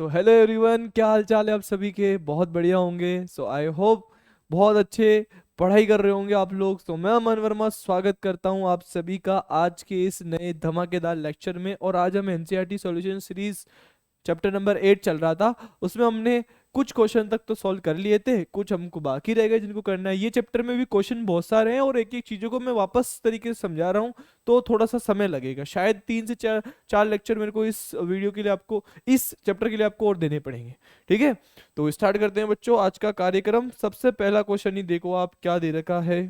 So hello everyone, क्या हाल चाल है आप सभी के। बहुत बढ़िया होंगे। सो आई होप बहुत अच्छे पढ़ाई कर रहे होंगे आप लोग। तो मैं अमन वर्मा स्वागत करता हूं आप सभी का आज के इस नए धमाकेदार लेक्चर में। और आज हम NCERT solution series chapter number 8 चल रहा था, उसमें हमने कुछ क्वेश्चन तक तो सॉल्व कर लिए थे, कुछ हमको बाकी रह गए जिनको करना है। ये चैप्टर में भी क्वेश्चन बहुत सारे हैं और एक एक चीज़ों को मैं वापस तरीके से समझा रहा हूँ, तो थोड़ा सा समय लगेगा। शायद 3 से 4 लेक्चर मेरे को इस वीडियो के लिए आपको, इस चैप्टर के लिए आपको और देने पड़ेंगे। ठीक है, तो स्टार्ट करते हैं बच्चों आज का कार्यक्रम। सबसे पहला क्वेश्चन ही देखो आप क्या दे रखा है।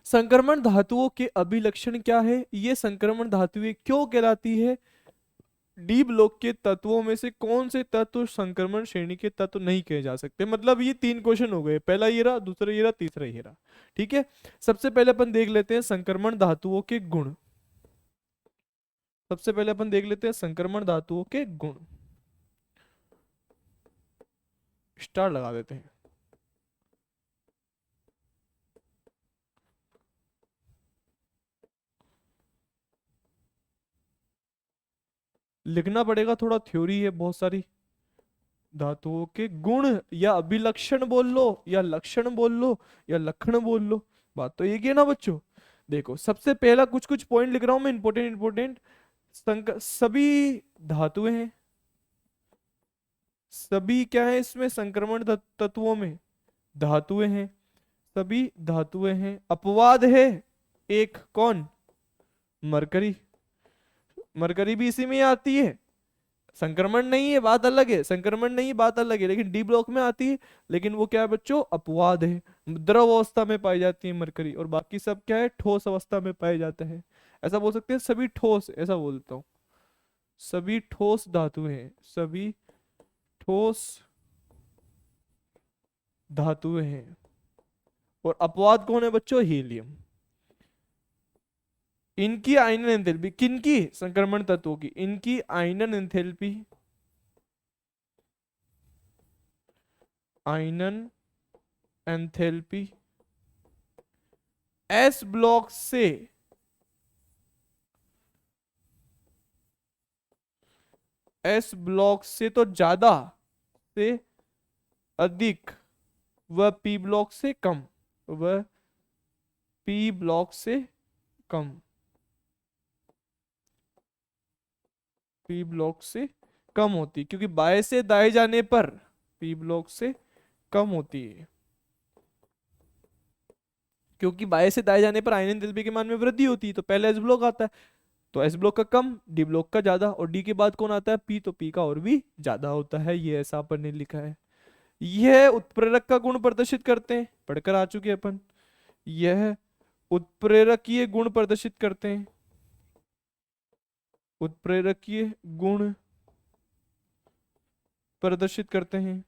संक्रमण धातुओं के अभिलक्षण क्या है। ये संक्रमण धातुएं क्यों कहलाती है। डी ब्लॉक के तत्वों में से कौन से तत्व संक्रमण श्रेणी के तत्व नहीं कहे जा सकते। मतलब ये 3 क्वेश्चन हो गए, पहला ये रहा, दूसरा ये रहा, तीसरा ये रहा। ठीक है, सबसे पहले अपन देख लेते हैं संक्रमण धातुओं के गुण। सबसे पहले अपन देख लेते हैं संक्रमण धातुओं के गुण। स्टार लगा देते हैं। लिखना पड़ेगा, थोड़ा थ्योरी है बहुत सारी। धातुओं के गुण या अभिलक्षण बोल लो, या लक्षण बोल लो, या लक्षण बोल लो, बात तो एक ही है ना बच्चों। देखो सबसे पहला कुछ कुछ पॉइंट लिख रहा हूं मैं, इंपॉर्टेंट इंपॉर्टेंट। सभी धातुएं हैं। सभी क्या है इसमें, संक्रमण तत्वों में धातुएं हैं। सभी धातुएं हैं। अपवाद है एक, कौन, मरकरी। मरकरी भी इसी में आती है। संक्रमण नहीं है, बात अलग है, संक्रमण नहीं है, बात अलग है, लेकिन डी ब्लॉक में आती है। लेकिन वो क्या है बच्चों, अपवाद है। द्रव अवस्था में पाई जाती है मरकरी, और बाकी सब क्या है, ठोस अवस्था में पाए जाते हैं। ऐसा बोल सकते हैं सभी ठोस, ऐसा बोलता हूँ। सभी ठोस धातुएं हैं, सभी ठोस धातुएं हैं। और अपवाद कौन है बच्चों, हीलियम। इनकी आयनन एंथैल्पी, किनकी, संक्रमण तत्वों की, इनकी आयनन एंथैल्पी, आयनन एंथैल्पी एस ब्लॉक से, एस ब्लॉक से तो ज्यादा, से अधिक, वह पी ब्लॉक से कम, वह पी ब्लॉक से कम, पी ब्लॉक से कम होती, क्योंकि बाएं से दाएं जाने पर पी ब्लॉक से कम होती है। क्योंकि बाएं से दाएं जाने पर आयनन एंथैल्पी के मान में वृद्धि होती है, तो पहले एस ब्लॉक आता है, तो एस ब्लॉक का कम, डी ब्लॉक का ज्यादा, और डी के बाद कौन आता है, पी, तो पी का और भी ज्यादा होता है। ये ऐसा अपन ने लिखा है। यह उत्प्रेरक का गुण प्रदर्शित करते हैं, पढ़कर आ चुके हैं अपन। यह उत्प्रेरकीय गुण प्रदर्शित करते हैं, उत्प्रेरकीय गुण प्रदर्शित करते हैं।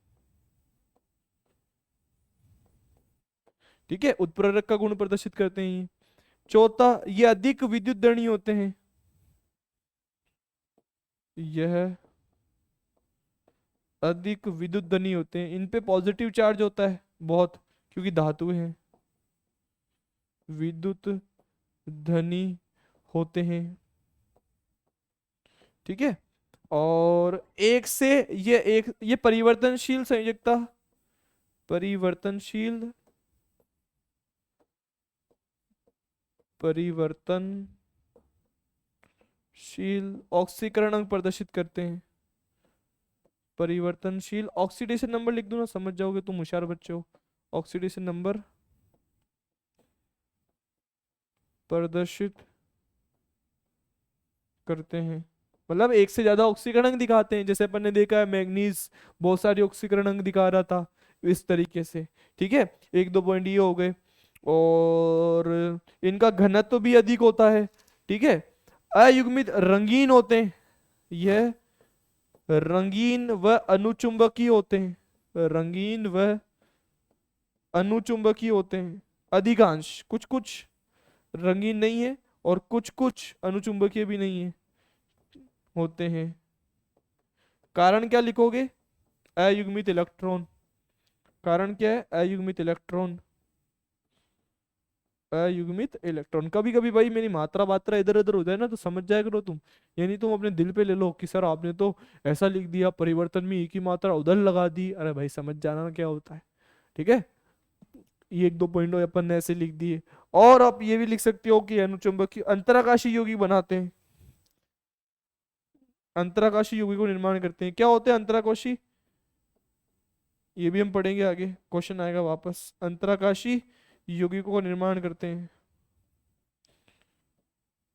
ठीक है, उत्प्रेरक का गुण प्रदर्शित करते हैं। चौथा, ये अधिक विद्युत दणी होते हैं। यह अधिक विद्युत धनी होते हैं, इन पे पॉजिटिव चार्ज होता है बहुत, क्योंकि धातु हैं, विद्युत धनी होते हैं। ठीक है, और एक से, ये परिवर्तनशील संयोजकता, परिवर्तनशील, परिवर्तनशील ऑक्सीकरण अंक प्रदर्शित करते हैं। परिवर्तनशील, ऑक्सीडेशन नंबर लिख दूं ना, समझ जाओगे तुम, होशियार बच्चे हो। ऑक्सीडेशन नंबर प्रदर्शित करते हैं, मतलब एक से ज्यादा ऑक्सीकरण अंक दिखाते हैं। जैसे अपन ने देखा है मैग्नीज बहुत सारी ऑक्सीकरण अंक दिखा रहा था, इस तरीके से। ठीक है, एक दो पॉइंट ये हो गए। और इनका घनत्व भी अधिक होता है। ठीक है, अयुग्मित रंगीन होते हैं। यह रंगीन व अनुचुंबकीय होते हैं, रंगीन व अनुचुंबकीय होते हैं। अधिकांश, कुछ कुछ रंगीन नहीं है, और कुछ कुछ अनुचुंबकीय भी नहीं है, होते हैं। कारण क्या लिखोगे, अयुग्मित इलेक्ट्रॉन। कारण क्या है, अयुग्मित इलेक्ट्रॉन। अयुग्मित इलेक्ट्रॉन। कभी कभी भाई मेरी मात्रा वात्रा इधर उधर हो जाए ना तो समझ जाया करो तुम, यानी तुम अपने दिल पे ले लो कि सर आपने तो ऐसा लिख दिया, परिवर्तन में एक ही मात्रा उधर लगा दी। अरे भाई समझ जाना ना क्या होता है, ठीक है। ये एक दो पॉइंट अपन ने ऐसे लिख दिए। और आप ये भी लिख सकते हो कि अनुचुंबकीय अंतराकाशी यौगिक बनाते हैं, अंतराकाशी यौगिक को निर्माण करते हैं। क्या होते हैं अंतराकाशी, ये भी हम पढ़ेंगे आगे, क्वेश्चन आएगा वापस। अंतराकाशी यौगिकों का निर्माण करते हैं,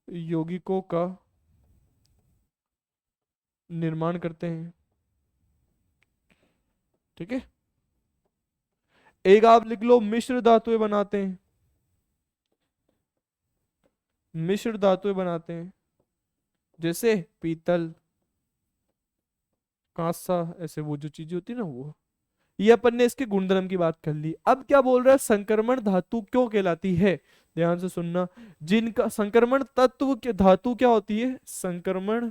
यौगिकों का निर्माण करते हैं, ठीक है। एक आप लिख लो मिश्र धातुएं बनाते हैं, मिश्र धातुएं बनाते हैं, जैसे पीतल, कांसा, ऐसे वो जो चीजें होती है ना वो। ये अपन ने इसके गुणधर्म की बात कर ली। अब क्या बोल रहा है, संक्रमण धातु क्यों कहलाती है, ध्यान से सुनना। जिनका संक्रमण तत्व के धातु क्या होती है, संक्रमण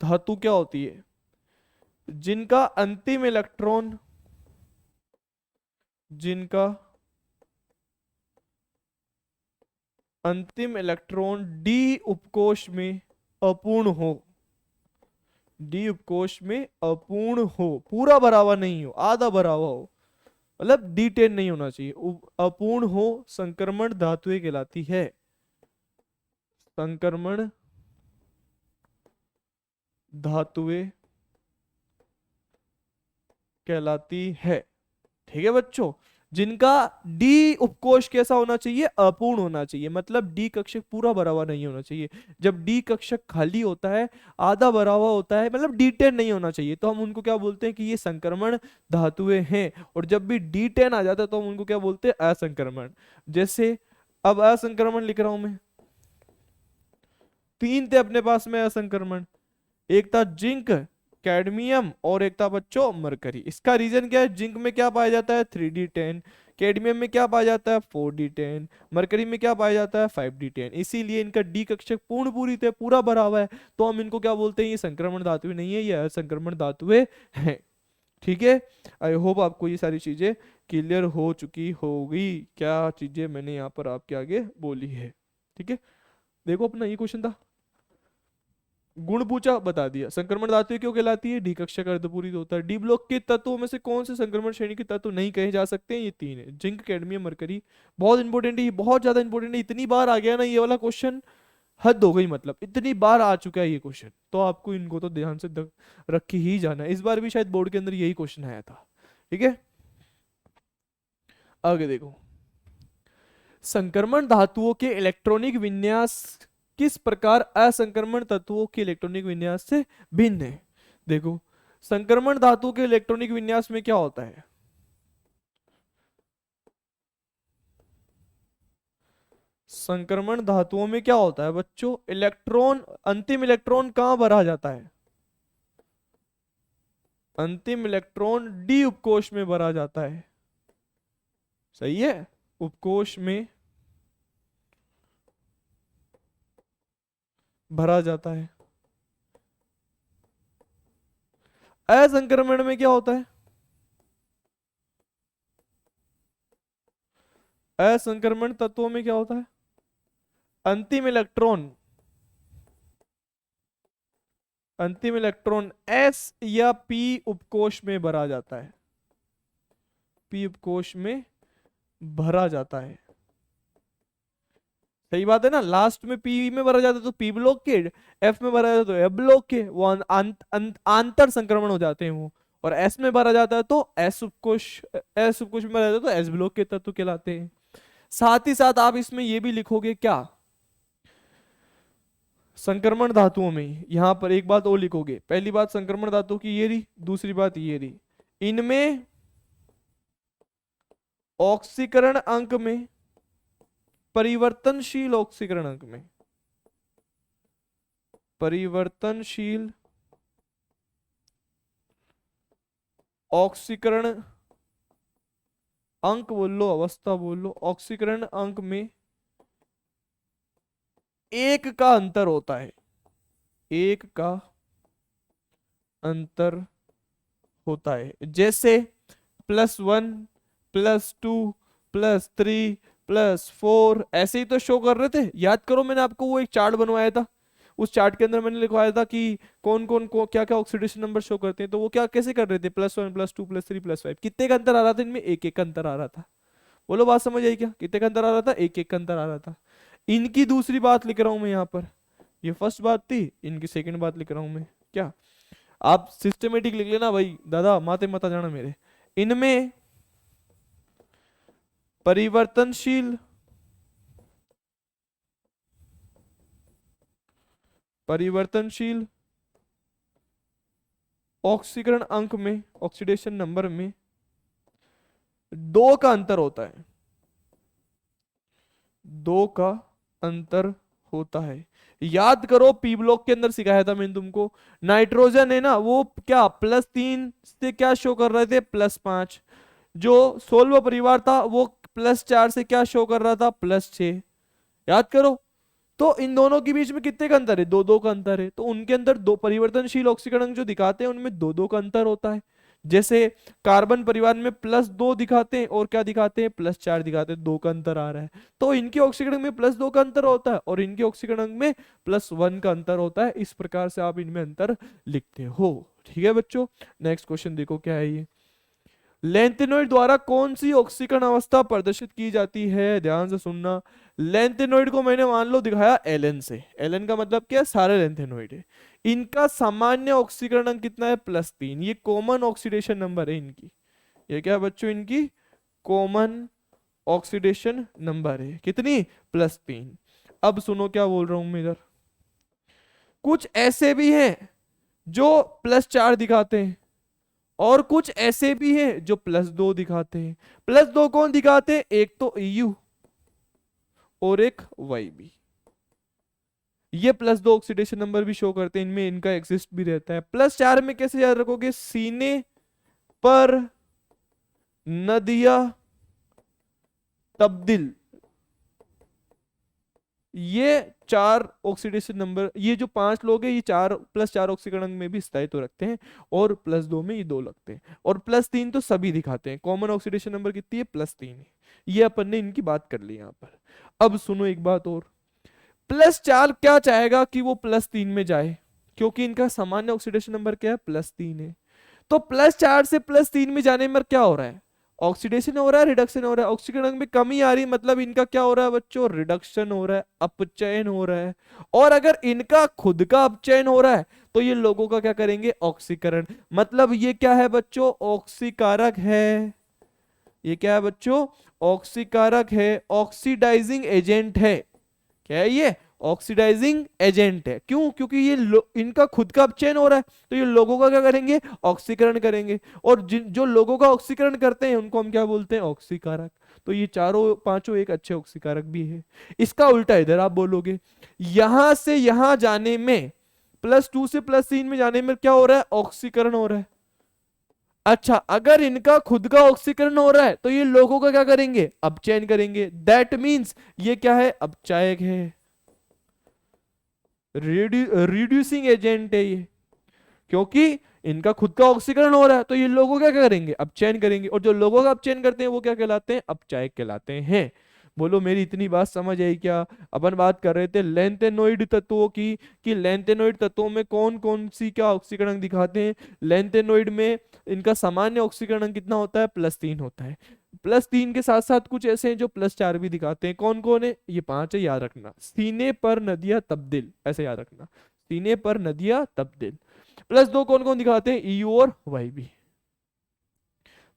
धातु क्या होती है, जिनका अंतिम इलेक्ट्रॉन, जिनका अंतिम इलेक्ट्रॉन डी उपकोष में अपूर्ण हो, डी उपकोष में अपूर्ण हो, पूरा भरा हुआ नहीं हो, आधा भरा हुआ हो, मतलब D10 नहीं होना चाहिए, अपूर्ण हो, संक्रमण धातुएं कहलाती है, संक्रमण धातुएं कहलाती है, ठीक है बच्चों। जिनका डी उपकोष कैसा होना चाहिए, अपूर्ण होना चाहिए, मतलब डी कक्षक पूरा भरा हुआ नहीं होना चाहिए। जब डी कक्षक खाली होता है, आधा भरा हुआ होता है, मतलब D10 नहीं होना चाहिए, तो हम उनको क्या बोलते हैं कि ये संक्रमण धातुएं हैं। और जब भी D10 आ जाता है तो हम उनको क्या बोलते हैं, असंक्रमण। जैसे अब असंक्रमण लिख रहा हूं मैं, तीन थे अपने पास में असंक्रमण, एक था जिंक, कैडमियम, और एक था बच्चों मरकरी। इसका रीजन क्या है, जिंक में क्या पाया जाता है 3D10, कैडमियम में क्या पाया जाता है 4D10, मरकरी में क्या पाया जाता है 5D10, इसीलिए इनका डी कक्षक पूर्ण पूरी थे, पूरा भरा हुआ है, तो हम इनको क्या बोलते हैं, ये संक्रमण धातुएं नहीं है, ये असंक्रमण धातुएं हैं, ठीक है। आई होप आपको ये सारी चीजें क्लियर हो चुकी होगी, क्या चीजें मैंने यहाँ पर आपके आगे बोली है, ठीक है। देखो अपना ये क्वेश्चन था, गुण पूछा, बता दिया। संक्रमण धातु क्यों कहलाती है, डी कक्षक अर्धपूरित होता है। डी ब्लॉक के तत्वों में से कौन से संक्रमण श्रेणी के तत्व नहीं कहे जा सकते हैं, ये तीन है, जिंक, कैडमियम, मरकरी। बहुत इंपॉर्टेंट है ये, बहुत ज्यादा इंपॉर्टेंट है, इतनी बार आ गया ना ये वाला क्वेश्चन, हद हो गई, मतलब इतनी बार आ चुका है ये क्वेश्चन, तो आपको इनको तो ध्यान से रख के ही जाना है। इस बार भी शायद बोर्ड के अंदर यही क्वेश्चन आया था, ठीक है। आगे देखो, संक्रमण धातुओं के इलेक्ट्रॉनिक विन्यास किस प्रकार असंक्रमण तत्वों के इलेक्ट्रॉनिक विन्यास से भिन्न है। देखो, संक्रमण धातु के इलेक्ट्रॉनिक विन्यास में क्या होता है, संक्रमण धातुओं में क्या होता है बच्चों, इलेक्ट्रॉन, अंतिम इलेक्ट्रॉन कहां भरा जाता है, अंतिम इलेक्ट्रॉन डी उपकोष में भरा जाता है, सही है, उपकोष में भरा जाता है। असंक्रमण में क्या होता है, असंक्रमण तत्वों में क्या होता है, अंतिम इलेक्ट्रॉन, अंतिम इलेक्ट्रॉन एस या पी उपकोष में भरा जाता है, पी उपकोष में भरा जाता है, सही बात है ना। लास्ट में पी में भरा जाता है तो पी ब्लॉक के, एफ में भरा जाता है तो एफ ब्लॉक के, वो आंतर संक्रमण हो जाते हैं वो। और एस में भरा जाता है तो एस उपकोष, एस उपकोष में भरा जाता है तो एस ब्लॉक के तत्व कहलाते हैं। साथ ही साथ आप इसमें ये भी लिखोगे क्या, संक्रमण धातुओं में यहां पर एक बात और लिखोगे। पहली बात संक्रमण धातु की ये रही, दूसरी बात ये रही, इनमें ऑक्सीकरण अंक में, परिवर्तनशील ऑक्सीकरण अंक में, परिवर्तनशील ऑक्सीकरण अंक बोल लो, अवस्था बोल लो, ऑक्सीकरण अंक में एक का अंतर होता है, एक का अंतर होता है। जैसे +1, +2, +3 +4 ऐसे ही तो शो कर रहे थे। याद करो मैंने आपको वो एक चार्ट बनवाया था, उस चार्ट के अंदर मैंने लिखवाया था कि कौन कौन को क्या क्या ऑक्सीडेशन नंबर शो करते हैं। तो वो क्या कैसे कर रहे थे, +1 +2 +3 +5, कितने का अंतर आ रहा था इनमें, एक एक का अंतर आ रहा था। बोलो बात समझ आई क्या, कितने का अंतर आ रहा था, एक एक का अंतर आ रहा था। इनकी दूसरी बात लिख रहा हूं मैं यहाँ पर, ये फर्स्ट बात थी, इनकी सेकंड बात लिख रहा हूं मैं। क्या आप सिस्टमेटिक लिख लेना भाई, दादा माते मत आ जाना मेरे। इनमें परिवर्तनशील परिवर्तनशील ऑक्सीकरण अंक में, ऑक्सीडेशन नंबर में 2 का अंतर होता है, 2 का अंतर होता है। याद करो पी ब्लॉक के अंदर सिखाया था मैंने तुमको, नाइट्रोजन है ना वो क्या +3 से क्या शो कर रहे थे, +5। जो 16वां परिवार था वो +4 से क्या शो कर रहा था, +6। याद करो। तो इन दोनों के बीच में कितने का अंतर है, 2 2 का अंतर है। तो उनके अंदर दो परिवर्तनशील ऑक्सीकरण जो दिखाते हैं उनमें 2 2 का अंतर होता है। जैसे कार्बन परिवार में +2 दिखाते हैं और क्या दिखाते हैं, +4 दिखाते हैं, 2 का अंतर आ रहा है। तो इनके ऑक्सीकरण में +2 का अंतर होता है और इनके ऑक्सीकरण में +1 का अंतर होता है। इस प्रकार से आप इनमें अंतर लिखते हो। ठीक है बच्चों, नेक्स्ट क्वेश्चन देखो क्या है ये। लेंथेनॉइड द्वारा कौन सी ऑक्सीकरण अवस्था प्रदर्शित की जाती है, ध्यान से सुनना। लेंथेनॉइड को मैंने मान लो दिखाया एलन से, एलन का मतलब क्या है, सारे लेंथेनॉइड है। इनका सामान्य ऑक्सीकरण अंक कितना है, +3, ये कॉमन ऑक्सीडेशन नंबर है इनकी। ये क्या है बच्चों, इनकी कॉमन ऑक्सीडेशन नंबर है, कितनी, +3। अब सुनो क्या बोल रहा हूं मैं इधर, कुछ ऐसे भी हैं जो +4 दिखाते हैं और कुछ ऐसे भी हैं जो +2 दिखाते हैं। +2 कौन दिखाते हैं, एक तो EU और एक YB। ये +2 ऑक्सीडेशन नंबर भी शो करते हैं, इनमें इनका एग्जिस्ट भी रहता है। +4 में कैसे याद रखोगे, सीने पर नदिया तब्दील, ये 4 ऑक्सीडेशन नंबर, ये जो 5 लोग हैं ये 4 +4 ऑक्सीकरण में भी स्थायित्व रखते हैं और +2 में ये 2 लगते हैं और +3 तो सभी दिखाते हैं। कॉमन ऑक्सीडेशन नंबर कितनी है, +3 है। ये अपन ने इनकी बात कर ली यहाँ पर। अब सुनो एक बात और, +4 क्या चाहेगा कि वो +3 में जाए, क्योंकि इनका सामान्य ऑक्सीडेशन नंबर क्या है, +3 है। तो +4 से +3 में जाने में क्या हो रहा है, ऑक्सीडेशन हो रहा है, रिडक्शन हो रहा है। ऑक्सीकरण में कमी आ रही है, मतलब इनका क्या हो रहा है बच्चों, रिडक्शन हो रहा है, अपचयन हो रहा है। और अगर इनका खुद का अपचयन हो रहा है तो ये लोगों का क्या करेंगे, ऑक्सीकरण। मतलब ये क्या है बच्चों, ऑक्सीकारक है। ये क्या है बच्चों, ऑक्सीकारक है, ऑक्सीडाइजिंग एजेंट है। क्या है ये, ऑक्सीडाइजिंग एजेंट है। क्यों, क्योंकि ये इनका खुद का अपचयन हो रहा है तो ये लोगों का क्या करेंगे, ऑक्सीकरण करेंगे। और जो लोगों का ऑक्सीकरण करते हैं उनको हम क्या बोलते हैं, ऑक्सीकारक। तो ये चारों पांचों एक अच्छे ऑक्सीकारक भी है। इसका उल्टा इधर आप बोलोगे, यहां से यहां जाने में, +2 से +3 में जाने में क्या हो रहा है, ऑक्सीकरण हो रहा है। अच्छा, अगर इनका खुद का ऑक्सीकरण हो रहा है तो ये लोगों का क्या करेंगे, अपचयन करेंगे। दैट मीन्स ये क्या है, अपचायक है, रिड्यूसिंग एजेंट है ये। क्योंकि इनका खुद का ऑक्सीकरण हो रहा है तो ये लोगों क्या करेंगे, अपचयन करेंगे। और जो लोगों का अपचयन करते हैं वो क्या कहलाते हैं, अपचायक कहलाते हैं। बोलो मेरी इतनी बात समझ आई क्या। अपन बात कर रहे थे लेंथेनोइड तत्वों की, कि लेंथेनोइड तत्वों में कौन कौन सी क्या ऑक्सीकरण दिखाते हैं। लेंथेनोइड में इनका सामान्य ऑक्सीकरण कितना होता है, +3 होता है। +3 के साथ साथ कुछ ऐसे हैं जो +4 भी दिखाते हैं। कौन कौन है, ये 5 है, याद रखना। सीने पर नदिया तब्दील, ऐसे याद रखना, सीने पर नदिया तब्दील। +2 कौन कौन दिखाते हैं, EU और YB।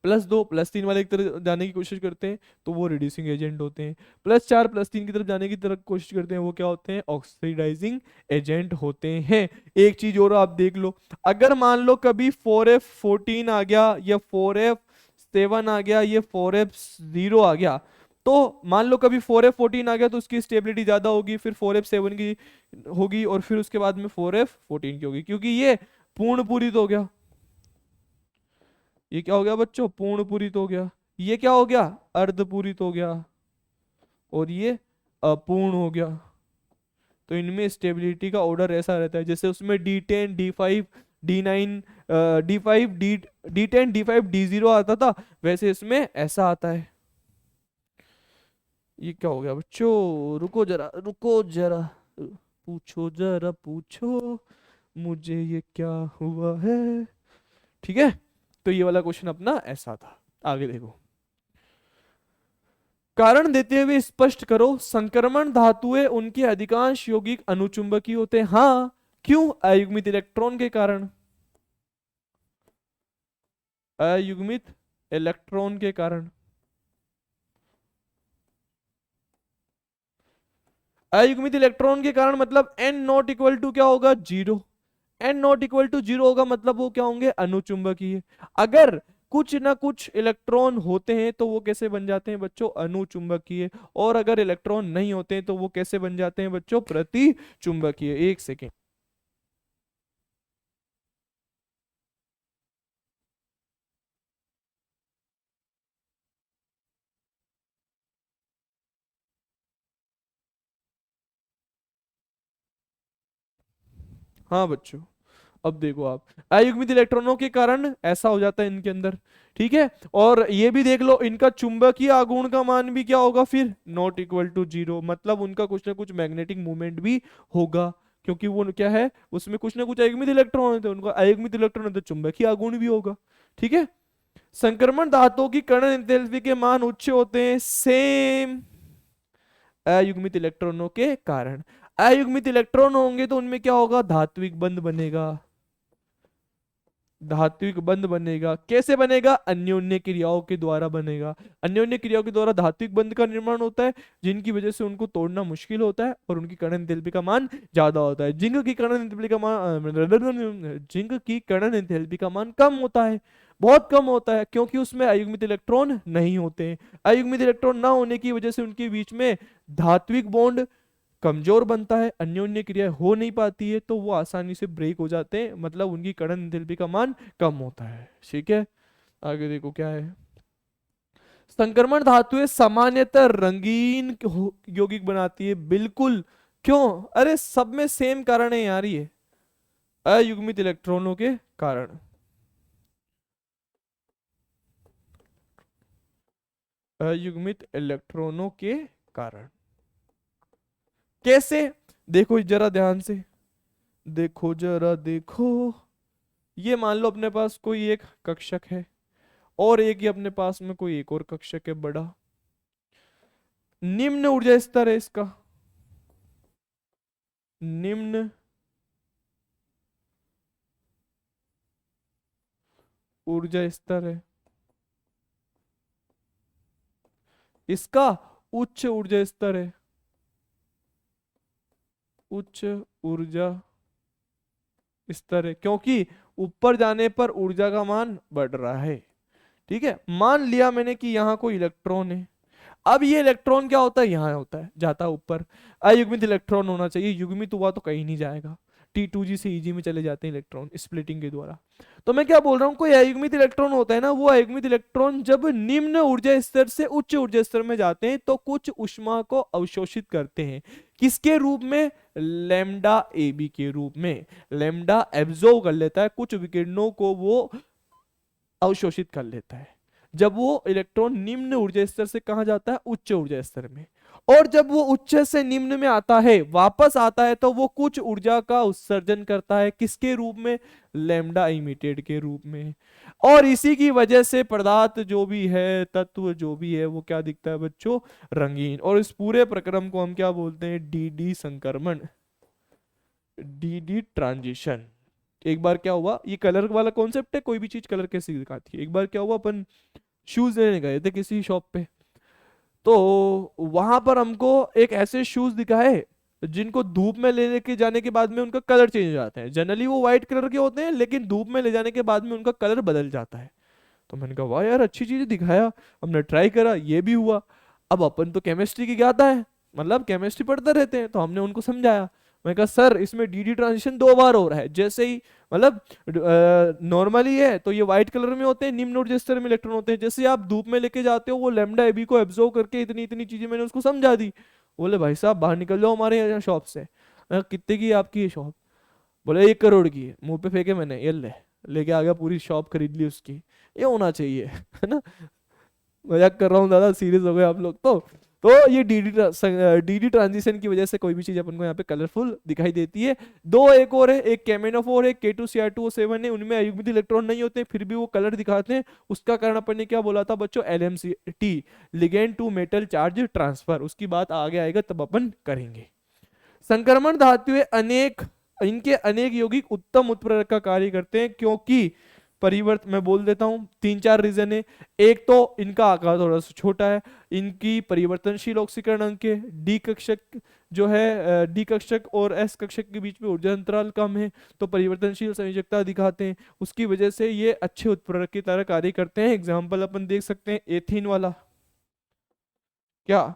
+2 +3 वाले की तरफ जाने की कोशिश करते हैं तो वो रिड्यूसिंग एजेंट होते हैं। +4 +3 की तरफ जाने की तरफ कोशिश करते हैं वो क्या होते हैं, ऑक्सीडाइजिंग एजेंट होते हैं। एक चीज और आप देख लो, अगर मान लो कभी 4F14 आ गया या 4F7 आ गया, ये 4F0 आ गया, तो मान लो कभी 4F14 आ गया तो उसकी स्टेबिलिटी ज्यादा होगी, फिर 4F7 की होगी और फिर उसके बाद में 4F14 की होगी, क्योंकि ये पूर्ण पूरित हो गया। ये क्या हो गया बच्चों, पूर्ण पूरित हो गया। ये क्या हो गया, अर्ध पूरित हो गया। और ये अपूर्ण हो गया। तो इनमें स्टेबिलिटी का ऑर्डर ऐसा रहता है, जैसे उसमें D10 D5 D9 D5 D10 D5 D0 आता था, वैसे इसमें ऐसा आता है। ये क्या हो गया बच्चों, रुको जरा, पूछो जरा पूछो मुझे ये क्या हुआ है। ठीक है, तो ये वाला क्वेश्चन अपना ऐसा था। आगे देखो, कारण देते हुए स्पष्ट करो, संक्रमण धातुएं उनके अधिकांश यौगिक अनुचुंबकीय होते हैं। हाँ, क्यों? अयुग्मित इलेक्ट्रॉन के कारण। अयुग्मित इलेक्ट्रॉन के कारण। अयुग्मित इलेक्ट्रॉन के कारण मतलब n नॉट इक्वल टू क्या होगा? Zero. n not equal to zero होगा मतलब वो क्या होंगे? अनुचुंबकीय। अगर कुछ ना कुछ इलेक्ट्रॉन होते हैं तो वो कैसे बन जाते हैं बच्चों? अनुचुंबकीय। और अगर इलेक्ट्रॉन नहीं होते हैं तो वो कैसे बन जाते हैं बच्चों? प्रति चुंबकीय। एक सेकेंड। हाँ बच्चों, अब देखो आप, अयुग्मित इलेक्ट्रॉनों के कारण ऐसा हो जाता है इनके अंदर। ठीक है, और ये भी देख लो, इनका चुंबकीय आघूर्ण का मान भी क्या होगा फिर? Not equal to zero. मतलब उनका कुछ ना कुछ मैग्नेटिक मूवमेंट भी होगा, क्योंकि वो क्या है, उसमें कुछ ना कुछ अयुग्मित इलेक्ट्रॉन होते हैं, उनका अयुग्मित इलेक्ट्रॉन है तो चुंबकीय आघूर्ण भी होगा। ठीक है, संक्रमण धातुओं की कर्ण एंथैल्पी के मान उच्च होते हैं, सेम अयुग्मित इलेक्ट्रॉनों के कारण। अयुग्मित इलेक्ट्रॉन होंगे तो उनमें क्या होगा? धात्विक बंध बनेगा। धात्विक बंध बनेगा। कैसे बनेगा? अन्योन्य क्रियाओं के द्वारा बनेगा। अन्योन्य क्रियाओं के द्वारा धात्विक बंध का निर्माण होता है, जिनकी वजह से उनको तोड़ना मुश्किल होता है और उनकी कर्ण एंथैल्पी का मान ज्यादा होता है। जिंक की कर्ण एंथैल्पी का मान जिंक की कर्ण एंथैल्पी का मान कम होता है, बहुत कम होता है, क्योंकि उसमें अयुग्मित इलेक्ट्रॉन नहीं होते हैं। अयुग्मित इलेक्ट्रॉन ना होने की वजह से उनके बीच में धात्विक बॉन्ड कमजोर बनता है, अन्योन्य क्रिया हो नहीं पाती है, तो वो आसानी से ब्रेक हो जाते हैं, मतलब उनकी कर्ण एंथैल्पी का मान कम होता है। ठीक है, आगे देखो क्या है। संक्रमण धातुएं सामान्यतः रंगीन यौगिक बनाती है। बिल्कुल। क्यों? अरे सब में सेम कारण है यार, ये अयुग्मित इलेक्ट्रॉनों के कारण। अयुग्मित इलेक्ट्रॉनों के कारण कैसे? देखो जरा ध्यान से, देखो जरा देखो। ये मान लो अपने पास कोई एक कक्षक है, और एक ही अपने पास में कोई एक और कक्षक है बड़ा। निम्न ऊर्जा स्तर है इसका, निम्न ऊर्जा स्तर है इसका, उच्च ऊर्जा स्तर है, उच्च ऊर्जा स्तर है, क्योंकि ऊपर जाने पर ऊर्जा का मान बढ़ रहा है। ठीक है, मान लिया मैंने कि यहाँ कोई इलेक्ट्रॉन है। अब ये इलेक्ट्रॉन क्या होता है? यहाँ होता है, जाता है ऊपर। अयुग्मित इलेक्ट्रॉन होना चाहिए, युग्मित हुआ तो कहीं नहीं जाएगा। T2G से Eg में चले जाते हैं इलेक्ट्रॉन स्प्लिटिंग के द्वारा। तो मैं क्या बोल रहा हूँ, कोई अयुग्मित इलेक्ट्रॉन होता है ना, वो अयुग्मित इलेक्ट्रॉन जब निम्न ऊर्जा स्तर से उच्च ऊर्जा स्तर में जाते हैं तो कुछ ऊष्मा को अवशोषित करते हैं। किसके रूप में? लैम्डा AB के रूप में। लैम्डा एब्जॉर्ब कर लेता है, कुछ विकिरणों को वो अवशोषित कर लेता है। जब वो इलेक्ट्रॉन निम्न ऊर्जा स्तर से कहा जाता है? उच्च ऊर्जा स्तर में। और जब वो उच्च से निम्न में आता है, वापस आता है, तो वो कुछ ऊर्जा का उत्सर्जन करता है। किसके रूप में? लैम्डा इमिटेड के रूप में। और इसी की वजह से पदार्थ जो भी है, तत्व जो भी है, वो क्या दिखता है बच्चों? रंगीन। और इस पूरे प्रक्रम को हम क्या बोलते हैं? डी संक्रमण, डी ट्रांजिशन। एक बार क्या हुआ, ये कलर वाला कॉन्सेप्ट है, कोई भी चीज कलर कैसे दिखाती है। एक बार क्या हुआ, अपन शूज लेने गए थे किसी शॉप पे, तो वहां पर हमको एक ऐसे शूज दिखाए जिनको धूप में ले लेके जाने के बाद में उनका कलर चेंज हो जाता है। जनरली वो व्हाइट कलर के होते हैं, लेकिन धूप में ले जाने के बाद में उनका कलर बदल जाता है। तो मैंने कहा वाह यार, अच्छी चीज दिखाया, हमने ट्राई करा, ये भी हुआ। अब अपन तो केमिस्ट्री की ज्ञाता है, मतलब केमिस्ट्री पढ़ते रहते हैं, तो हमने उनको समझाया। मैं कहा सर, इसमें डी ट्रांजिशन 2 बार हो रहा है। जैसे ही मतलब नॉर्मली है तो ये व्हाइट कलर में होते हैं, निम्न ऊर्जा स्तर में इलेक्ट्रॉन होते हैं। जैसे आप धूप में लेके जाते हो, वो लैम्डा एबी को एब्जॉर्ब करके इतनी इतनी चीजें मैंने उसको समझा दी। बोले भाई साहब बाहर निकल जाओ हमारे यहाँ शॉप से। मैं कहा, कितने की है आपकी ये शॉप? बोले 1 करोड़ की है। मुंह पे फेंके मैंने, ये ले, लेके आ गया, पूरी शॉप खरीद ली उसकी। ये होना चाहिए, है ना। मजाक कर रहा हूँ दादा, सीरियस हो गए आप लोग तो। तो ये डीडी ट्रांजिशन की वजह से कोई भी चीज अपन को यहाँ पे कलरफुल दिखाई देती है। दो एक और है, एक केमेनोफोर है, K2Cr2O7 है, उनमें अयुग्मित इलेक्ट्रॉन नहीं होते फिर भी वो कलर दिखाते हैं। उसका कारण अपन ने क्या बोला था बच्चों, LMCT, ligand to metal charge transfer. उसकी बात आगे आएगा तब अपन करेंगे। संक्रमण धातुएं अनेक, इनके अनेक यौगिक उत्तम उत्प्रेरक का कार्य करते हैं, क्योंकि मैं बोल देता हूं, तीन चार रीजन है। एक तो इनका आकार थोड़ा सा छोटा है, इनकी परिवर्तनशील ऑक्सीकरण अंक है, डी कक्षक जो है, डी कक्षक और एस कक्षक के बीच में ऊर्जा अंतराल कम है, तो परिवर्तनशील संयोजकता दिखाते हैं। उसकी वजह से ये अच्छे उत्प्रेरक की तरह कार्य करते हैं। एग्जाम्पल अपन देख सकते हैं एथीन वाला। क्या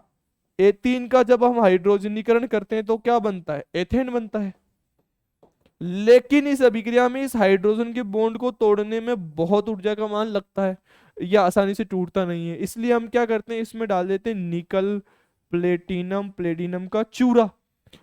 एथीन का जब हम हाइड्रोजनीकरण करते हैं तो क्या बनता है, एथेन बनता है। लेकिन इस अभिक्रिया में इस हाइड्रोजन के बॉन्ड को तोड़ने में बहुत ऊर्जा का मान लगता है, यह आसानी से टूटता नहीं है। इसलिए हम क्या करते हैं, इसमें डाल देते हैं निकल प्लेटिनम प्लेटिनम का चूरा,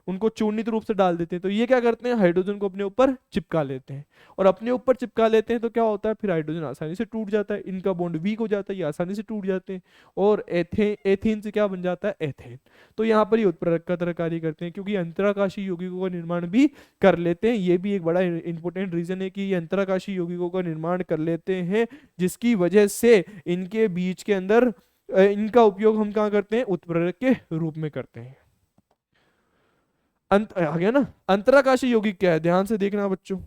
उनको चूर्णित रूप से डाल देते हैं। तो ये क्या करते हैं, हाइड्रोजन को अपने ऊपर चिपका लेते हैं, और अपने ऊपर चिपका लेते हैं तो क्या होता है, फिर हाइड्रोजन आसानी से टूट जाता है, इनका बॉन्ड वीक हो जाता है, ये आसानी से टूट जाते हैं, और एथेन से क्या बन जाता है, एथेन। तो यहाँ पर ये उत्प्रेरक का तरह कार्य करते हैं, क्योंकि अंतराकाशी यौगिकों का निर्माण भी कर लेते हैं। ये भी एक बड़ा इंपॉर्टेंट रीजन है कि ये अंतराकाशी यौगिकों का निर्माण कर लेते हैं, जिसकी वजह से इनके बीच के अंदर इनका उपयोग हम कहाँ करते हैं, उत्प्रेरक के रूप में करते हैं। आ गया ना। अंतराकाशी यौगिक क्या है, ध्यान से देखना बच्चों।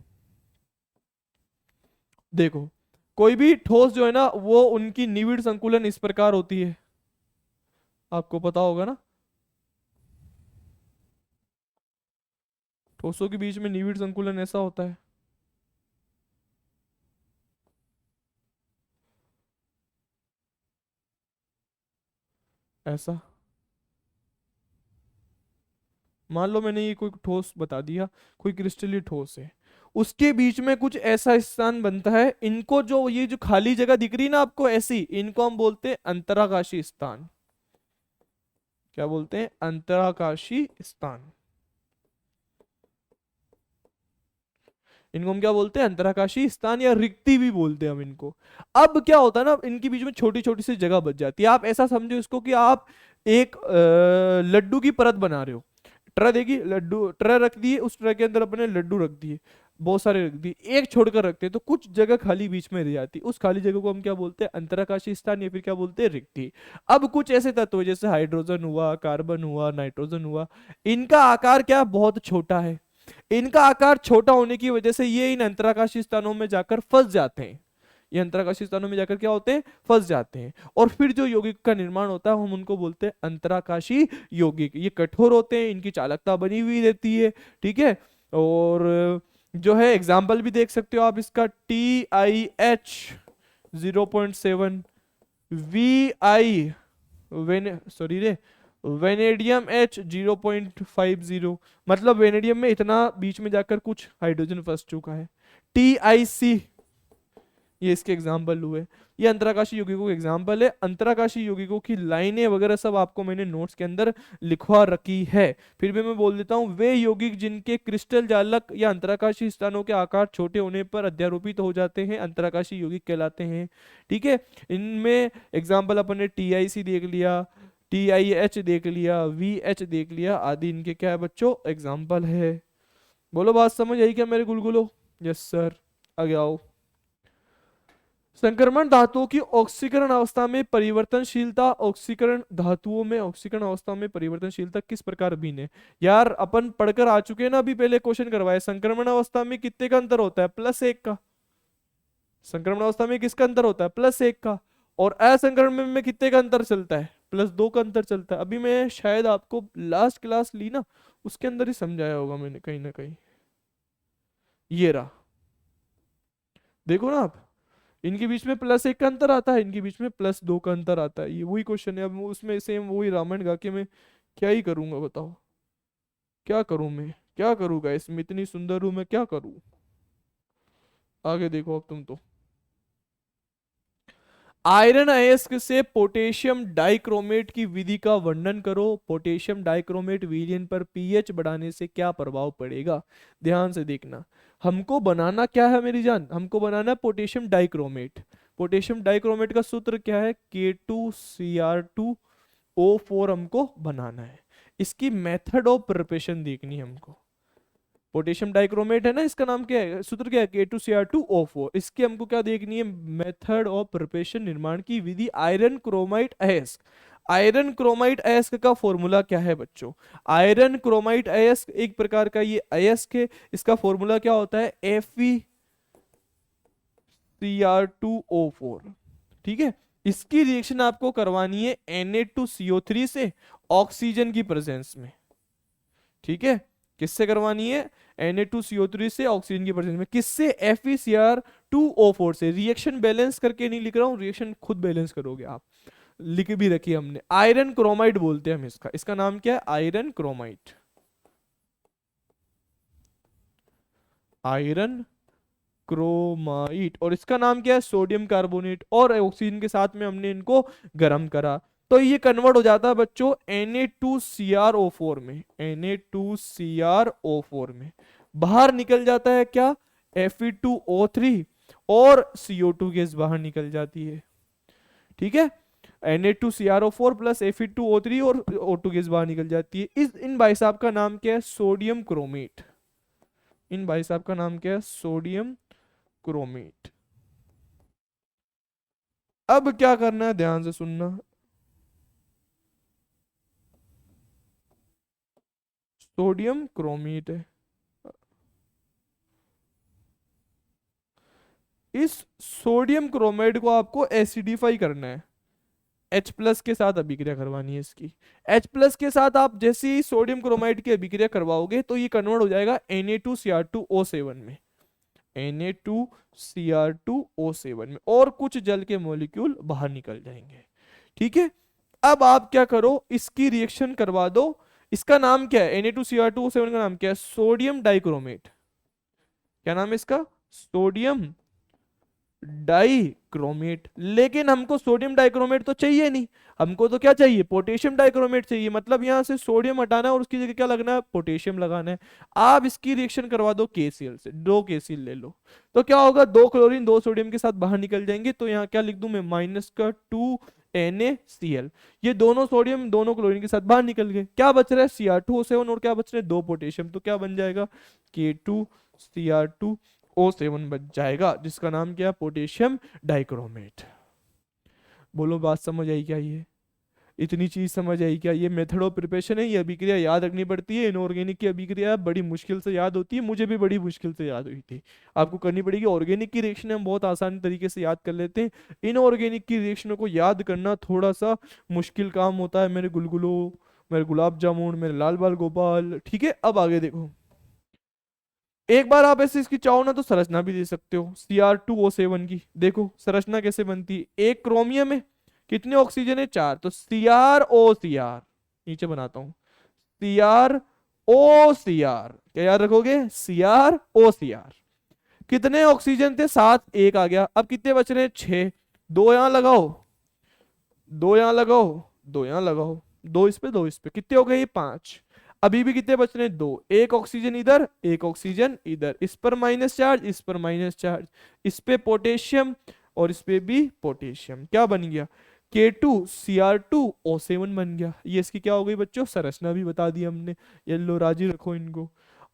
देखो कोई भी ठोस जो है ना, वो उनकी निविड़ संकुलन इस प्रकार होती है, आपको पता होगा ना, ठोसों के बीच में निविड़ संकुलन ऐसा होता है। ऐसा मान लो मैंने ये कोई ठोस बता दिया, कोई क्रिस्टलीय ठोस है, उसके बीच में कुछ ऐसा स्थान बनता है, इनको जो ये जो खाली जगह दिख रही ना आपको ऐसी, इनको हम बोलते हैं अंतराकाशी स्थान। क्या बोलते हैं, अंतराकाशी स्थान। इनको हम क्या बोलते हैं, अंतराकाशी स्थान, या रिक्ति भी बोलते हैं हम इनको। अब क्या होता है ना, इनके बीच में छोटी छोटी सी जगह बच जाती है। आप ऐसा समझो इसको कि आप एक लड्डू की परत बना रहे हो, ट्रे देगी, लड्डू ट्रे रख दिए, उस ट्रे के अंदर अपने लड्डू रख दिए, बहुत सारे रख दिए, एक छोड़कर रखते हैं तो कुछ जगह खाली बीच में रह जाती है, उस खाली जगह को हम क्या बोलते हैं, अंतराकाशी स्थान, या फिर क्या बोलते हैं, रिक्ति। अब कुछ ऐसे तत्व हैं, जैसे हाइड्रोजन हुआ, कार्बन हुआ, नाइट्रोजन हुआ, इनका आकार क्या बहुत छोटा है। इनका आकार छोटा होने की वजह से ये इन अंतराकाशी स्थानों में जाकर फंस जाते हैं, ये अंतराकाशी स्थानों में जाकर क्या होते हैं, फंस जाते हैं। और फिर जो यौगिक का निर्माण होता है हम उनको बोलते हैं अंतराकाशी यौगिक। ये कठोर होते हैं, इनकी चालकता बनी हुई रहती है, ठीक है। और जो है एग्जाम्पल भी देख सकते हो आप इसका, TiH 0.7, Vi वेन सॉरी रे वेनेडियम H 0.50, मतलब वेनेडियम में इतना बीच में जाकर कुछ हाइड्रोजन फंस चुका है। TiC, ये इसके एग्जाम्पल हुए, ये अंतराकाशी यौगिकों के एग्जाम्पल है। अंतराकाशी यौगिकों की लाइनें वगैरह सब आपको मैंने नोट्स के अंदर लिखवा रखी है, फिर भी मैं बोल देता हूँ। वे यौगिक जिनके क्रिस्टल जालक या अंतराकाशी स्थानों के आकार छोटे होने पर अध्यारोपित हो जाते हैं, अंतराकाशी यौगिक कहलाते हैं, ठीक है। इनमें एग्जाम्पल अपन ने TiC देख लिया, TiH देख लिया, VH देख लिया, आदि इनके क्या है बच्चों, एग्जाम्पल है। बोलो बात समझ आई क्या मेरे गुलगुलो? यस सर, आगे आओ। संक्रमण धातुओं की ऑक्सीकरण अवस्था में परिवर्तनशीलता, ऑक्सीकरण धातुओं में ऑक्सीकरण अवस्था में परिवर्तनशीलता किस प्रकार भिन्न है। यार अपन पढ़कर आ चुके हैं ना, अभी पहले क्वेश्चन करवाए, संक्रमण अवस्था में कितने का अंतर होता है, +1 का। संक्रमण अवस्था में किसका अंतर होता है, +1 का। और असंक्रमण में कितने का अंतर चलता है, +2 का अंतर चलता है। अभी मैं शायद आपको लास्ट क्लास ली ना, उसके अंदर ही समझाया होगा मैंने कहीं ना कहीं। ये रहा, देखो ना आप, इनके बीच में +1 का अंतर आता है, इनके बीच में +2 का अंतर आता है। ये वही क्वेश्चन है, अब उसमें सेम वही रामायण गा के मैं क्या ही करूंगा बताओ, क्या करूं मैं, क्या करूंगा, इसमें इतनी सुंदर हूं मैं, क्या करूं। आगे देखो अब तुम तो, आयरन अयस्क से पोटेशियम डाइक्रोमेट की विधि का वर्णन करो। पोटेशियम डाइक्रोमेट विलयन पर पीएच बढ़ाने से क्या प्रभाव पड़ेगा, ध्यान से देखना। हमको बनाना क्या है मेरी जान, हमको बनाना है पोटेशियम डाइक्रोमेट। पोटेशियम डाइक्रोमेट का सूत्र क्या है, K2Cr2 O4 हमको बनाना है। इसकी मेथड ऑफ प्रिपरेशन देखनी है हमको। पोटेशियम डाइक्रोमेट है ना, इसका नाम क्या है, सूत्र क्या है, K2Cr2O4। इसकी हमको क्या देखनी है, मेथड ऑफ प्रिपरेशन, निर्माण की विधि। आयरन क्रोमाइट अयस्क, आयरन क्रोमाइट अयस्क का फॉर्मूला क्या है बच्चों? आयरन क्रोमाइट अयस्क एक प्रकार का ये अयस्क है, इसका फॉर्मूला क्या होता है, FeCr2O4। ठीक है, इसकी रिएक्शन आपको करवानी है Na2CO3 से ऑक्सीजन की प्रेजेंस में। ठीक है, किससे करवानी है, Na2CO3 से ऑक्सीजन की प्रेजेंस में। किससे, FeCr2O4 से। रिएक्शन बैलेंस करके नहीं लिख रहा हूं, रिएक्शन खुद बैलेंस करोगे आप, लिख भी रखी हमने। आयरन क्रोमाइड बोलते हैं हम इसका, इसका नाम क्या है, आयरन क्रोमाइड। आयरन क्रोमाइट, और इसका नाम क्या है, सोडियम कार्बोनेट। और ऑक्सीजन के साथ में हमने इनको गर्म करा, तो ये कन्वर्ट हो जाता है बच्चों Na2CrO4 में, Na2CrO4 में। बाहर निकल जाता है क्या, Fe2O3, और CO2 गैस बाहर निकल जाती है। ठीक है, Na2CrO4 प्लस Fe2O3 और O2 गैस बाहर निकल जाती है। इन भाई साहब का नाम क्या है, सोडियम क्रोमेट। इन भाई साहब का नाम क्या है, सोडियम क्रोमेट। अब क्या करना है, ध्यान से सुनना। सोडियम क्रोमेट है, इस सोडियम क्रोमेट को आपको एसिडिफाई करना है, H प्लस के साथ अभिक्रिया करवानी है इसकी। H प्लस के साथ आप जैसे ही सोडियम क्रोमाइड की अभिक्रिया करवाओगे तो ये कन्वर्ट हो जाएगा Na2Cr2O7 में, Na2Cr2O7 में, और कुछ जल के मॉलिक्यूल बाहर निकल जाएंगे। ठीक है, अब आप क्या करो, इसकी रिएक्शन करवा दो। इसका नाम क्या है, Na2Cr2O7 का नाम क्या है, सोडियम डाइक्रोमेट। क्या नाम है इसका, सोडियम डाइक्रोमेट। लेकिन हमको सोडियम डाइक्रोमेट तो चाहिए नहीं, हमको तो क्या चाहिए, पोटेशियम डाइक्रोमेट चाहिए। मतलब यहां से सोडियम हटाना है और उसकी जगह क्या लगना है, पोटेशियम लगाना है। आप इसकी रिएक्शन करवा दो KCl से, 2 KCl ले लो, तो क्या होगा, 2 क्लोरीन 2 सोडियम के साथ बाहर निकल जाएंगे। तो यहाँ क्या लिख दूं मैं, -2NaCl। ये दोनों सोडियम दोनों क्लोरीन के साथ बाहर निकल गए, क्या बच रहा है, Cr2O7, और क्या बच रहे हैं, 2 पोटेशियम। तो क्या बन जाएगा, K2Cr2O7 बच जाएगा, जिसका नाम क्या है, पोटेशियम डाइक्रोमेट। बोलो बात समझ आई क्या, ये इतनी चीज समझ आई क्या, ये मेथड ऑफ प्रिपरेशन है। ये अभिक्रिया याद रखनी पड़ती है, इनऑर्गेनिक की अभिक्रिया बड़ी मुश्किल से याद होती है, मुझे भी बड़ी मुश्किल से याद हुई थी, आपको करनी पड़ेगी। ऑर्गेनिक की रिएक्शन हम बहुत आसान तरीके से याद कर लेते हैं, इनऑर्गेनिक की रिएक्शनों को याद करना थोड़ा सा मुश्किल काम होता है। मेरे गुलगुलो, मेरे गुलाब जामुन, मेरे लाल बाल गोपाल। ठीक है, अब आगे देखो, एक बार आप ऐसे इसकी चाहो ना तो संरचना भी दे सकते हो Cr2O7 की। देखो संरचना कैसे बनती है, एक क्रोमियम है, कितने ऑक्सीजन है, 4, तो CrO Cr, नीचे बनाता हूं, CrO Cr, क्या याद रखोगे, CrO Cr। कितने ऑक्सीजन थे, 7, एक आ गया। अब कितने बच रहे हैं, 6, दो यहां लगाओ, दो यहां लगाओ, दो यहां लगाओ, दो इस पे, दो इस पे, कितने हो गए, ये 5। अभी भी कितने बच रहे हैं, 2, एक ऑक्सीजन इधर, एक ऑक्सीजन इधर, इस पर माइनस चार्ज, इस पर माइनस चार्ज, इस पे पोटेशियम और इस पे भी पोटेशियम। क्या बन गया, K2Cr2O7 बन गया। ये इसकी क्या हो गई बच्चों, संरचना भी बता दी हमने। ये लो राजी रखो इनको।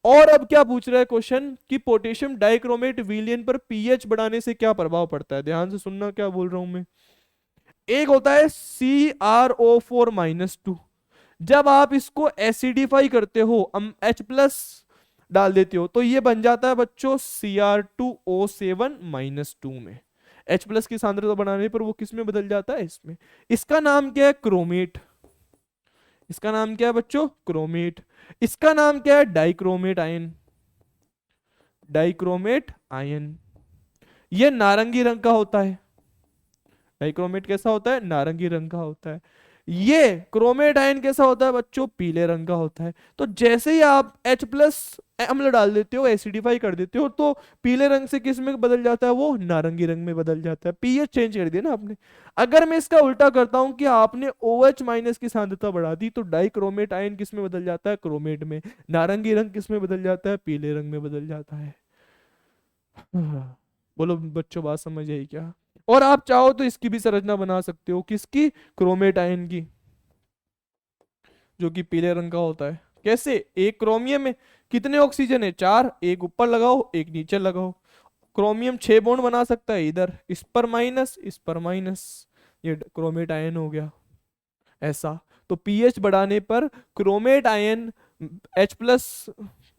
और अब क्या पूछ रहा है क्वेश्चन, कि पोटेशियम डाइक्रोमेट विलयन पर पीएच बढ़ाने से क्या प्रभाव पड़ता है। ध्यान से सुनना क्या बोल रहा हूं मैं। एक होता है CrO4-2, जब आप इसको एसिडिफाई करते हो, H प्लस डाल देते हो, तो ये बन जाता है बच्चों Cr2O7-2 में। H प्लस की सांद्रता बढ़ाने पर वो किस में बदल जाता है, इसमें। इसका नाम क्या है, क्रोमेट। इसका नाम क्या है बच्चों, क्रोमेट। इसका नाम क्या है, डाइक्रोमेट आयन। डाइक्रोमेट आयन, ये नारंगी रंग का होता है। डाइक्रोमेट कैसा होता है, नारंगी रंग का होता है। ये क्रोमेट आयन कैसा होता है बच्चों, पीले रंग का होता है। तो जैसे ही आप H प्लस अम्ल डाल देते हो, एसिडिफाई कर देते हो, तो पीले रंग से किस में बदल जाता है, वो नारंगी रंग में बदल जाता है। पीएच चेंज कर दिया ना आपने। अगर मैं इसका उल्टा करता हूं कि आपने OH माइनस की सांद्रता बढ़ा दी, तो डाइक्रोमेट आयन किस में बदल जाता है, क्रोमेट में। नारंगी रंग किस में बदल जाता है, पीले रंग में बदल जाता है। बोलो बच्चों बात समझ आई क्या। और आप चाहो तो इसकी भी संरचना बना सकते हो, किसकी, क्रोमेट आयन की। जो कि पीले रंग का होता है। कैसे? एक क्रोमियम में कितने ऑक्सीजन है? 4, एक ऊपर लगाओ एक नीचे लगाओ। क्रोमियम 6 बॉन्ड बना सकता है, इधर इस पर माइनस इस पर माइनस, ये क्रोमेट आयन हो गया ऐसा। तो पीएच बढ़ाने पर क्रोमेट आयन H+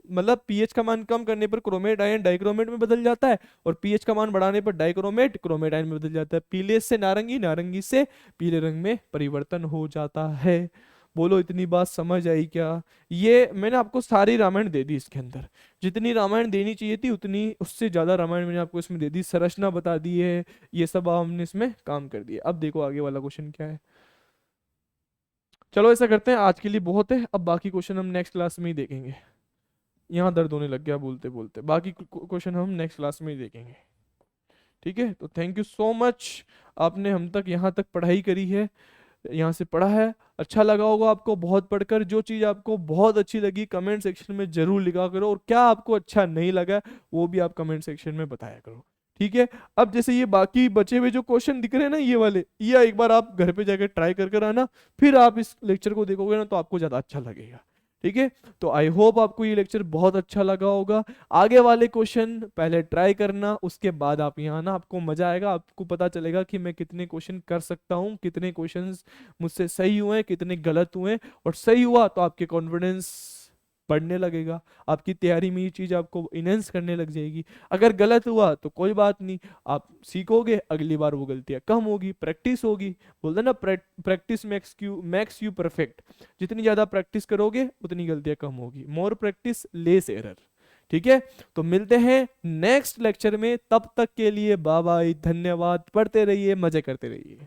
मतलब पीएच का मान कम करने पर क्रोमेट आयन डाइक्रोमेट में बदल जाता है, और पीएच का मान बढ़ाने पर डाइक्रोमेट क्रोमेट आयन में बदल जाता है। पीले से नारंगी, नारंगी से पीले रंग में परिवर्तन हो जाता है। बोलो इतनी बात समझ आई क्या? ये मैंने आपको सारी रामायण दे दी इसके अंदर, जितनी रामायण देनी चाहिए थी उतनी, उससे ज्यादा रामायण मैंने आपको इसमें दे दी, संरचना बता दी है, ये सब हमने इसमें काम कर दिया। अब देखो आगे वाला क्वेश्चन क्या है। चलो ऐसा करते हैं, आज के लिए बहुत है, अब बाकी क्वेश्चन हम नेक्स्ट क्लास में ही देखेंगे। यहाँ दर्द होने लग गया बोलते बोलते, बाकी क्वेश्चन हम नेक्स्ट क्लास में ही देखेंगे। ठीक है, तो थैंक यू सो मच, आपने हम तक यहाँ तक पढ़ाई करी है, यहाँ से पढ़ा है। अच्छा लगा होगा आपको बहुत पढ़कर। जो चीज़ आपको बहुत अच्छी लगी कमेंट सेक्शन में जरूर लिखा करो, और क्या आपको अच्छा नहीं लगा वो भी आप कमेंट सेक्शन में बताया करो। ठीक है, अब जैसे ये बाकी बचे हुए जो क्वेश्चन दिख रहे हैं ना ये वाले, ये एक बार आप घर पे जाकर ट्राई कर कर आना, फिर आप इस लेक्चर को देखोगे ना तो आपको ज़्यादा अच्छा लगेगा। ठीक है, तो आई होप आपको ये लेक्चर बहुत अच्छा लगा होगा। आगे वाले क्वेश्चन पहले ट्राई करना, उसके बाद आप यहाँ ना आपको मजा आएगा, आपको पता चलेगा कि मैं कितने क्वेश्चन कर सकता हूँ, कितने क्वेश्चंस मुझसे सही हुए कितने गलत हुए, और सही हुआ तो आपके कॉन्फिडेंस बढ़ने लगेगा, आपकी तैयारी में ये चीज़ आपको इनहेंस करने लग जाएगी। अगर गलत हुआ तो कोई बात नहीं, आप सीखोगे, अगली बार वो गलतियाँ कम होगी, प्रैक्टिस होगी। बोलते हैं ना प्रैक्टिस मैक्स यू परफेक्ट। जितनी ज़्यादा प्रैक्टिस करोगे उतनी गलतियाँ कम होगी, मोर प्रैक्टिस लेस एरर। ठीक है, तो मिलते हैं नेक्स्ट लेक्चर में, तब तक के लिए बाय बाय, धन्यवाद, पढ़ते रहिए, मजे करते रहिए।